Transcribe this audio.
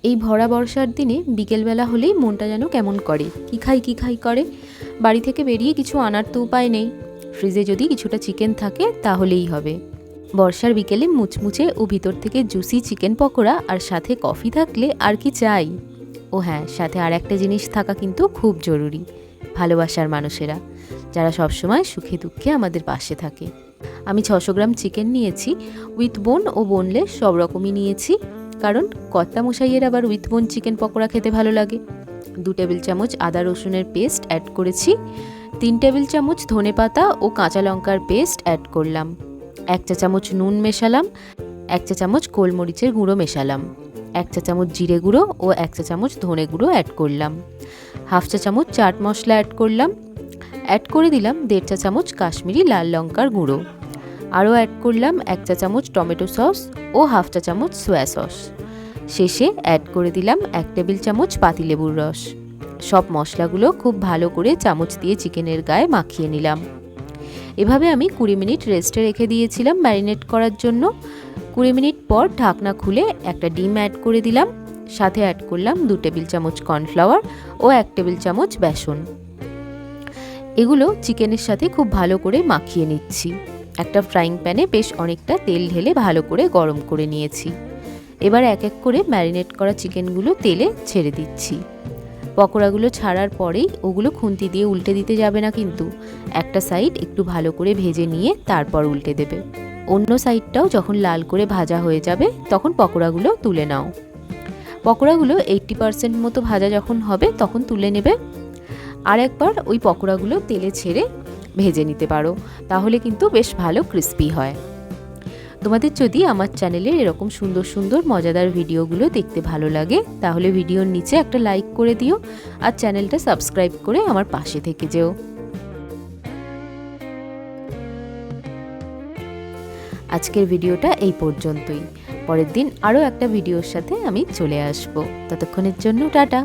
এই ভরা বর্ষার দিনে বিকেলবেলা হলেই মনটা যেন কেমন করে, কি খাই করে। বাড়ি থেকে বেরিয়ে কিছু আনার তো উপায় নেই, ফ্রিজে যদি কিছুটা চিকেন থাকে তাহলেই হবে। বর্ষার বিকেলে মুচমুচে ও ভিতর থেকে জুসি চিকেন পকোড়া আর সাথে কফি থাকলে আর কি চাই। ও হ্যাঁ, সাথে আর একটা জিনিস থাকা কিন্তু খুব জরুরি, ভালোবাসার মানুষেরা, যারা সবসময় সুখে দুঃখে আমাদের পাশে থাকে। আমি 600 গ্রাম চিকেন নিয়েছি, উইথ বোন ও বোনলেস সব রকমই নিয়েছি, কারণ কর্তামশাইয়ের আবার উইথ বোন চিকেন পকোড়া খেতে ভালো লাগে। 2 টেবিল চামচ আদা রসুনের পেস্ট অ্যাড করেছি, 3 টেবিল চামচ ধনেপাতা ও কাঁচা লঙ্কার পেস্ট অ্যাড করলাম, 1 চা চামচ নুন মেশালাম, 1 চা চামচ গোলমরিচের গুঁড়ো মেশালাম, 1 চা চামচ জিরে গুঁড়ো ও 1 চা চামচ ধনে গুঁড়ো অ্যাড করলাম, হাফ চা চামচ চাট মশলা অ্যাড করলাম, অ্যাড করে দিলাম 1.5 চা চামচ কাশ্মীরি লাল লঙ্কার গুঁড়ো, আরও অ্যাড করলাম 1 চা চামচ টমেটো সস ও হাফ চা চামচ সোয়া সস। শেষে অ্যাড করে দিলাম 1 টেবিল চামচ পাতিলেবুর রস। সব মশলাগুলো খুব ভালো করে চামচ দিয়ে চিকেনের গায়ে মাখিয়ে নিলাম। এভাবে আমি 20 মিনিট রেস্টে রেখে দিয়েছিলাম ম্যারিনেট করার জন্য। 20 মিনিট পর ঢাকনা খুলে একটা ডিম অ্যাড করে দিলাম, সাথে অ্যাড করলাম 2 টেবিল চামচ কর্নফ্লাওয়ার ও 1 টেবিল চামচ বেসন। এগুলো চিকেনের সাথে খুব ভালো করে মাখিয়ে নিচ্ছি। একটা ফ্রাইং প্যানে বেশ অনেকটা তেল ঢেলে ভালো করে গরম করে নিয়েছি। এবার এক এক করে ম্যারিনেট করা চিকেনগুলো তেলে ছেড়ে দিচ্ছি। পকোড়াগুলো ছাড়ার পরেই ওগুলো খুন্তি দিয়ে উল্টে দিতে যাবে না কিন্তু, একটা সাইড একটু ভালো করে ভেজে নিয়ে তারপর উল্টে দেবে। অন্য সাইডটাও যখন লাল করে ভাজা হয়ে যাবে তখন পকোড়াগুলো তুলে নাও। পকোড়াগুলো 80% মতো ভাজা যখন হবে তখন তুলে নেবে। আর একবার ওই পকোড়াগুলো তেলে ছেড়ে ভেজে নিতে পারো, তাহলে কিন্তু বেশ ভালো ক্রিস্পি হয়। তোমাদের যদি আমার চ্যানেলে এরকম সুন্দর সুন্দর মজাদার ভিডিওগুলো দেখতে ভালো লাগে তাহলে ভিডিওর নিচে একটা লাইক করে দিও আর চ্যানেলটা সাবস্ক্রাইব করে আমার পাশে থেকে যেও। আজকের ভিডিওটা এই পর্যন্তই। পরের দিন আরও একটা ভিডিওর সাথে আমি চলে আসবো। ততক্ষণের জন্য টাটা।